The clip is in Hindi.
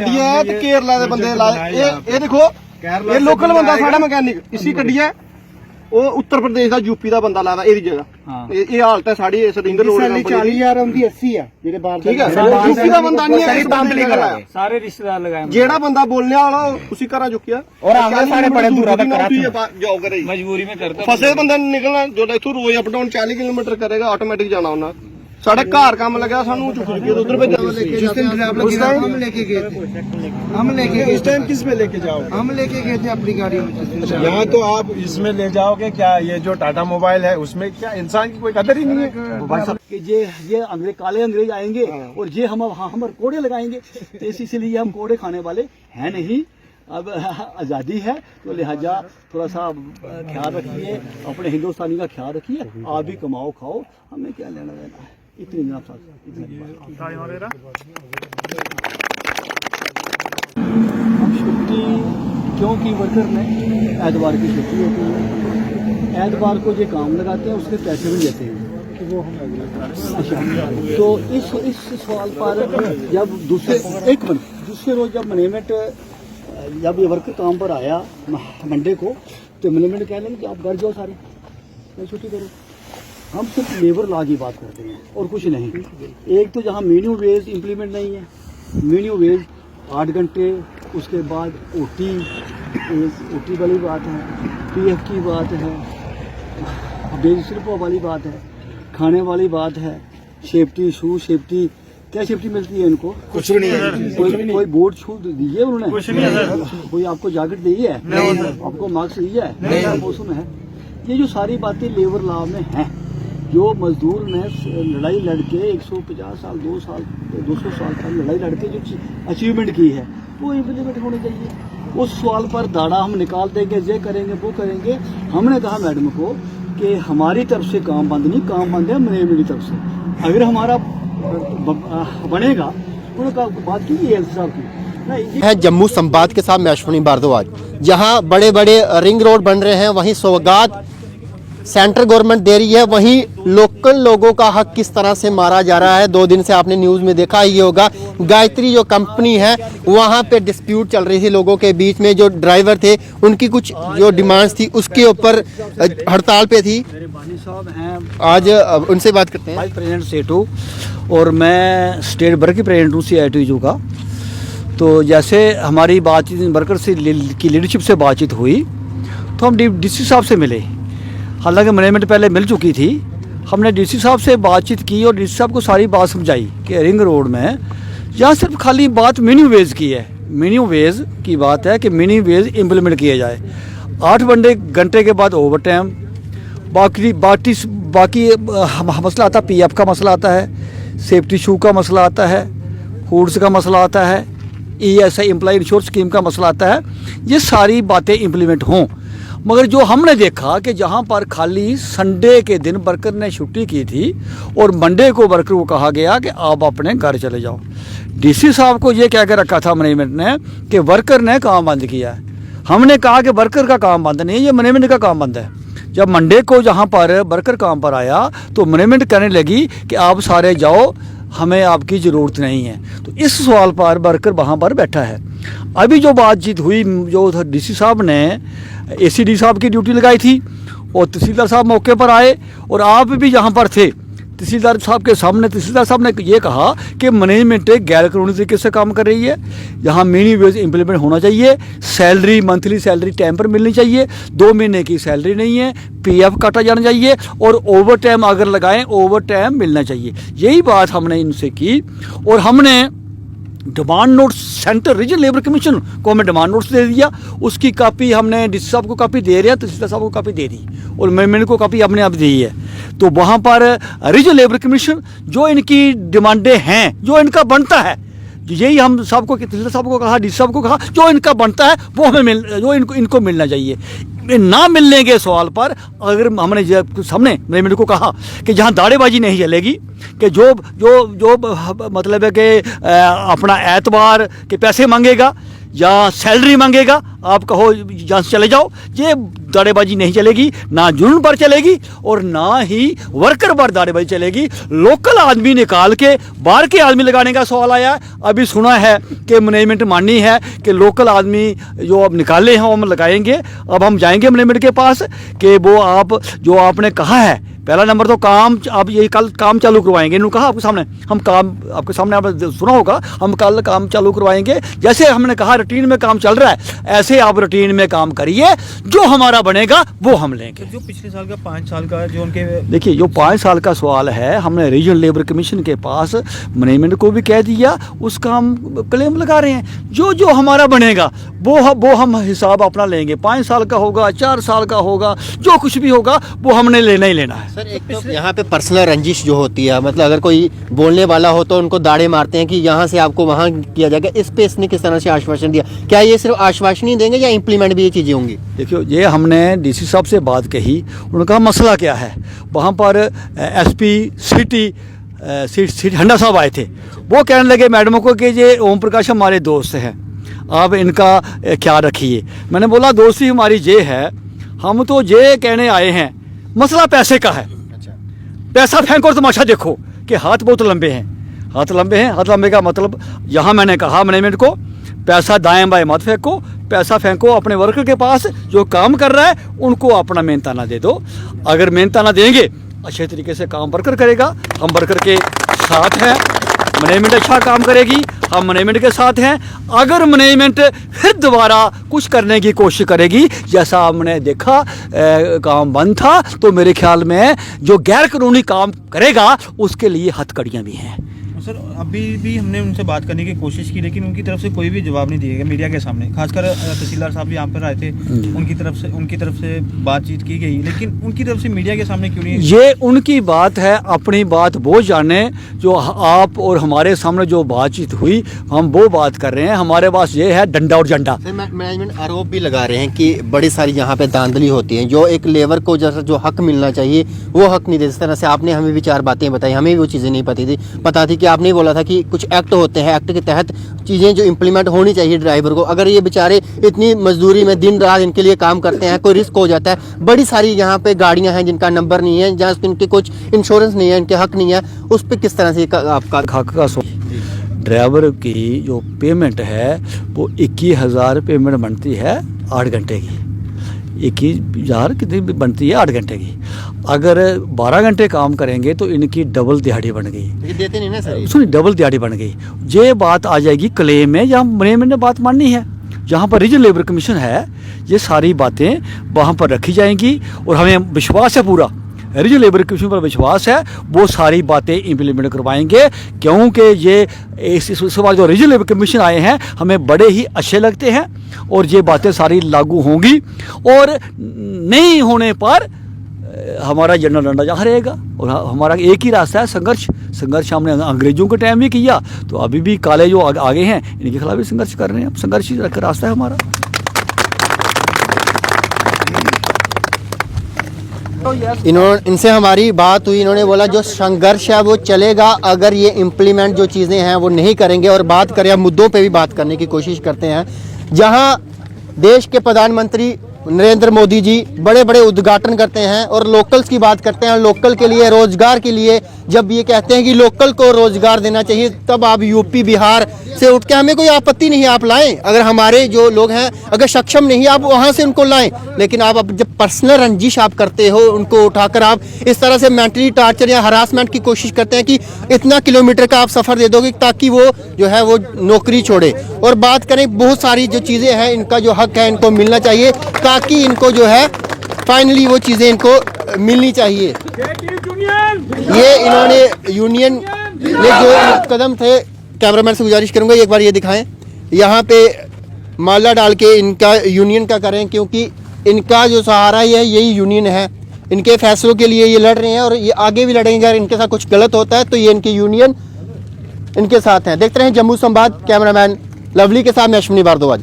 गड्डी है ते केरला दे बंदे लाए ये देखो ये लोकल बंदा साढ़ा मैकेनिक इसी गड्डी है वो उत्तर प्रदेश का यूपी का बंदा लादा एदी जगह ये हालत है साड़ी इस रिंग रोड सैलरी 40,000 उनकी 80 है जेडे बाहर ठीक है यूपी का बंदा नहीं है बंद नहीं करा सारे रिश्तेदार लगाए जेड़ा बंदा बोलने वाला उसी घरा चुकिया और आगे सारे बड़े दूर तक जाओ करे मजबूरी में करता फसे बंदे निकलना जो इथों रोज अप डाउन 40 किलोमीटर करेगा ऑटोमेटिक जाना होना साढ़े घर काम लगा सानू चुक चुकी उधर पे हम लेके गए थे उस टाइम किस में लेके जाओ हम लेके गए थे अपनी गाड़ी में यहाँ तो आप इसमें ले जाओगे क्या ये जो टाटा मोबाइल है उसमें क्या इंसान की कोई कदर ही नहीं है कि ये अंग्रेज काले अंग्रेज आएंगे और ये हम कोड़े लगाएंगे तो इसीलिए हम कोड़े खाने वाले हैं नहीं। अब आज़ादी है तो लिहाजा थोड़ा सा ख्याल रखिए अपने हिंदुस्तानी का ख्याल रखिए आप भी कमाओ खाओ हमें क्या लेना देना है इतनी जनाब साहब। अब छुट्टी क्यों की वर्कर ने एतवार की छुट्टी होती है एतवार को जो काम लगाते हैं उसके पैसे भी देते हैं तो इस सवाल पर जब दूसरे रोज जब मैनेजमेंट जब ये वर्कर काम पर आया मंडे को तो मैनेजमेंट कह लेंगे कि आप घर जाओ सारे नहीं छुट्टी करो। हम सिर्फ लेबर लॉ की बात करते हैं और कुछ नहीं। एक तो जहाँ मिनिमम वेज इम्प्लीमेंट नहीं है मिनिमम वेज 8 घंटे उसके बाद ओटी वाली बात है पीएफ की बात है बेज स्लिप वाली बात है खाने वाली बात है सेफ्टी शू सेफ्टी क्या सेफ्टी मिलती है इनको कुछ भी नहीं है कोई बोर्ड छूट दी है उन्होंने कुछ नहीं है कोई आपको जैकेट दी है आपको मास्क दी है मौसम है ये जो सारी बातें लेबर लॉ में हैं जो मजदूर ने लड़ाई लड़के 150 साल 200 साल तक लड़ाई लड़के जो अचीवमेंट की है वो इम्प्लीमेंट होनी चाहिए। उस सवाल पर दाड़ा हम निकाल देंगे ये करेंगे वो करेंगे। हमने कहा मैडम को कि हमारी तरफ से काम बंद नहीं काम बंद है मैनेजमेंट की तरफ से अगर हमारा बनेगा उन्होंने बात की है साहब की है जम्मू संवाद के साथ मैं अश्विनी भारद्वाज। जहां बड़े बड़े रिंग रोड बन रहे हैं वहीं सौगात सेंट्रल गवर्नमेंट दे रही है वहीं लोकल लोगों का हक किस तरह से मारा जा रहा है। 2 दिन से आपने न्यूज़ में देखा ही होगा गायत्री जो कंपनी है वहां पे डिस्प्यूट चल रही थी लोगों के बीच में जो ड्राइवर थे उनकी कुछ जो डिमांड्स थी उसके ऊपर हड़ताल पे थी। मेरे बानी साहब हैं आज उनसे बात करते हैं। वाइस प्रेसिडेंट सेटू और मैं स्टेट वर्किंग प्रेसिडेंट हूँ CITU का। तो जैसे हमारी बातचीत वर्कर से की लीडरशिप से बातचीत हुई तो हम DC साहब से मिले। हालांकि मैनेजमेंट पहले मिल चुकी थी हमने DC साहब से बातचीत की और DC साहब को सारी बात समझाई कि रिंग रोड में यहाँ सिर्फ खाली बात मिनिमम वेज की है मिनिमम वेज की बात है कि मिनिमम वेज इम्प्लीमेंट किया जाए 8 घंटे के बाद ओवर टाइम बाकी मसला आता है PF का मसला आता है सेफ्टी शू का मसला आता है फूड्स का मसला आता है ESI एम्प्लॉय इंश्योरेंस स्कीम का मसला आता है ये सारी बातें इम्प्लीमेंट हों। मगर जो हमने देखा कि जहाँ पर खाली संडे के दिन वर्कर ने छुट्टी की थी और मंडे को वर्कर को कहा गया कि आप अपने घर चले जाओ। DC साहब को ये कह के रखा था मैनेजमेंट ने कि वर्कर ने काम बंद किया है। हमने कहा कि वर्कर का काम बंद नहीं है ये मैनेजमेंट का काम बंद है। जब मंडे को जहाँ पर वर्कर काम पर आया तो मैनेजमेंट कहने लगी कि आप सारे जाओ हमें आपकी ज़रूरत नहीं है। तो इस सवाल पर वर्कर वहाँ पर बैठा है। अभी जो बातचीत हुई जो DC साहब ने ACD साहब की ड्यूटी लगाई थी और तहसीलदार साहब मौके पर आए और आप भी यहाँ पर थे। तहसीलदार साहब के सामने तहसीलदार साहब ने ये कहा कि मैनेजमेंट गैर कानूनी तरीके से काम कर रही है यहाँ मिनिमम वेज इम्प्लीमेंट होना चाहिए सैलरी मंथली सैलरी टाइम पर मिलनी चाहिए 2 महीने की सैलरी नहीं है PF काटा जाना चाहिए और ओवर टाइम अगर लगाएं ओवर टाइम मिलना चाहिए। यही बात हमने इनसे की और हमने demand note central regional labour commission को हमें डिमांड नोट्स दे दिया। उसकी कापी हमने DC साहब को कापी दे रहे हैं तहसीलदार साहब को कापी दे दी और मैनेजमेंट को कापी अपने आप दी है। तो वहाँ पर रीजनल लेबर कमीशन जो इनकी डिमांडें हैं जो इनका बनता है यही हम सबको तहसीलदार साहब को कहा DC साहब को कहा जो इनका बनता है वो हमें जो इनको मिलना चाहिए। ना मिलने के सवाल पर अगर हमने सामने मैनेजमेंट को कहा कि जहाँ दाड़ेबाजी नहीं चलेगी कि जो मतलब है कि अपना एतवार के पैसे मांगेगा या सैलरी मांगेगा, आप कहो यहाँ से चले जाओ, ये दाड़ेबाजी नहीं चलेगी, ना जुर्म पर चलेगी और ना ही वर्कर पर दाड़ेबाजी चलेगी। लोकल आदमी निकाल के बाहर के आदमी लगाने का सवाल आया। अभी सुना है कि मैनेजमेंट माननी है कि लोकल आदमी जो अब निकाले हैं वो हम लगाएंगे। अब हम जाएंगे मैनेजमेंट के पास कि वो आप जो आपने कहा है, पहला नंबर तो काम, आप ये कल काम चालू करवाएंगे। इन्होंने कहा आपके सामने, हम काम आपके सामने, आपने सुना होगा, हम कल काम चालू करवाएंगे। जैसे हमने कहा रूटीन में काम चल रहा है, ऐसे आप रूटीन में काम करिए, जो हमारा बनेगा वो हम लेंगे। जो पिछले साल का 5 साल का जो उनके, देखिए जो 5 साल का सवाल है, हमने रीजनल लेबर कमीशन के पास मैनेजमेंट को भी कह दिया, उसका हम क्लेम लगा रहे हैं। जो जो हमारा बनेगा वो हम हिसाब अपना लेंगे। 5 साल का होगा, 4 साल का होगा, जो कुछ भी होगा वो हमने लेना ही लेना है। सर एक तो यहाँ पे पर्सनल रंजिश जो होती है, मतलब अगर कोई बोलने वाला हो तो उनको दाड़े मारते हैं कि यहाँ से आपको वहाँ किया जाएगा। इस पे इसने किस तरह से आश्वासन दिया? क्या ये सिर्फ आश्वासन ही देंगे या इम्प्लीमेंट भी ये चीज़ें होंगी? देखियो, ये हमने डीसी साहब से बात कही, उनका मसला क्या है। वहाँ पर एसपी सिटी हंडा साहब आए थे, वो कहने लगे मैडमों को कि ये ओम प्रकाश हमारे दोस्त हैं, आप इनका ख्याल रखिए। मैंने बोला दोस्ती हमारी ये है, हम तो ये कहने आए हैं, मसला पैसे का है। पैसा फेंको और तमाशा देखो कि हाथ बहुत लंबे हैं, हाथ लंबे हैं। हाथ लंबे का मतलब, यहाँ मैंने कहा मैनेजमेंट को, पैसा दाएं बाएं मत फेंको, पैसा फेंको अपने वर्कर के पास जो काम कर रहा है, उनको अपना मेहनताना दे दो। अगर मेहनताना देंगे, अच्छे तरीके से काम वर्कर करेगा, हम वर्कर के साथ हैं, मैनेजमेंट अच्छा काम करेगी, हम मैनेजमेंट के साथ हैं। अगर मैनेजमेंट फिर दोबारा कुछ करने की कोशिश करेगी, जैसा हमने देखा काम बंद था, तो मेरे ख्याल में जो गैर कानूनी काम करेगा उसके लिए हथकड़ियाँ भी हैं। सर अभी भी हमने उनसे बात करने की कोशिश की, लेकिन उनकी तरफ से कोई भी जवाब नहीं दिया गया मीडिया के सामने। खासकर तहसीलदार साहब भी यहाँ पर आए थे, उनकी तरफ से बातचीत की गई, लेकिन उनकी तरफ से मीडिया के सामने क्यों नहीं? ये उनकी बात है, अपनी बात वो जाने। जो आप और हमारे सामने जो बातचीत हुई, हम वो बात कर रहे हैं। हमारे पास ये है डंडा और झंडा। मैनेजमेंट आरोप भी लगा रहे हैं कि बड़ी सारी यहाँ पे धांधली होती है, जो एक लेबर को जैसा जो हक मिलना चाहिए वो हक नहीं दे। इस तरह से आपने हमें भी 4 बातें बताई, हमें भी वो चीज़ें नहीं पता थी कि आपने ही बोला था कि कुछ एक्ट होते हैं, एक्ट के तहत चीज़ें जो इम्प्लीमेंट होनी चाहिए ड्राइवर को। अगर ये बेचारे इतनी मजदूरी में दिन रात इनके लिए काम करते हैं, कोई रिस्क हो जाता है। बड़ी सारी यहाँ पे गाड़ियाँ हैं जिनका नंबर नहीं है, जहाँ इनके कुछ इंश्योरेंस नहीं है, इनके हक नहीं है, उस पर किस तरह से आपका हक का ड्राइवर की जो पेमेंट है वो 21,000 पेमेंट बनती है 8 घंटे की। 21,000 कितनी बनती है 8 घंटे की। अगर 12 घंटे काम करेंगे तो इनकी डबल दिहाड़ी बन गई। ये देते नहीं ना सर? सुनिए, डबल दिहाड़ी बन गई। ये बात आ जाएगी क्लेम में, जहाँ मैनेजमेंट ने बात माननी है, जहाँ पर रीजनल लेबर कमीशन है, ये सारी बातें वहाँ पर रखी जाएंगी। और हमें विश्वास है, पूरा रीजनल लेबर कमीशन पर विश्वास है, वो सारी बातें इम्प्लीमेंट करवाएंगे। क्योंकि ये इस बार जो रीजनल लेबर कमीशन आए हैं हमें बड़े ही अच्छे लगते हैं और ये बातें सारी लागू होंगी। और नहीं होने पर हमारा जनरल डंडा जहाँ रहेगा और हमारा एक ही रास्ता है, संघर्ष हमने अंग्रेजों के टाइम भी किया, तो अभी भी काले जो आगे हैं इनके खिलाफ भी संघर्ष कर रहे हैं। संघर्ष ही रास्ता है हमारा। इनसे हमारी बात हुई, इन्होंने बोला जो संघर्ष है वो चलेगा अगर ये इम्प्लीमेंट जो चीज़ें हैं वो नहीं करेंगे। और बात करें, मुद्दों पे भी बात करने की कोशिश करते हैं, जहां देश के प्रधानमंत्री नरेंद्र मोदी जी बड़े बड़े उद्घाटन करते हैं और लोकल्स की बात करते हैं, लोकल के लिए, रोजगार के लिए। जब ये कहते हैं कि लोकल को रोजगार देना चाहिए, तब आप यूपी बिहार से उठ के, हमें कोई आपत्ति नहीं है, आप लाएं। अगर हमारे जो लोग हैं अगर सक्षम नहीं, आप वहां से उनको लाएं। लेकिन आप जब पर्सनल रंजिश आप करते हो, उनको उठाकर आप इस तरह से मेंटली टार्चर या हरासमेंट की कोशिश करते हैं कि इतना किलोमीटर का आप सफर दे दोगे ताकि वो जो है वो नौकरी छोड़े। और बात करें, बहुत सारी जो चीज़ें हैं, इनका जो हक है इनको मिलना चाहिए, ताकि इनको जो है फाइनली वो चीज़ें इनको मिलनी चाहिए। ये इन्होंने यूनियन ये जो कदम थे, कैमरामैन से गुजारिश करूंगा एक बार ये दिखाएं, यहाँ पे माला डाल के इनका यूनियन का करें, क्योंकि इनका जो सहारा है यही यूनियन है। इनके फैसलों के लिए ये लड़ रहे हैं और ये आगे भी लड़ेंगे। अगर इनके साथ कुछ गलत होता है तो ये इनकी यूनियन इनके साथ है। देखते रहें जम्मू संवाद, कैमरामैन लवली के साथ मैं अश्विनी भारद्वाज।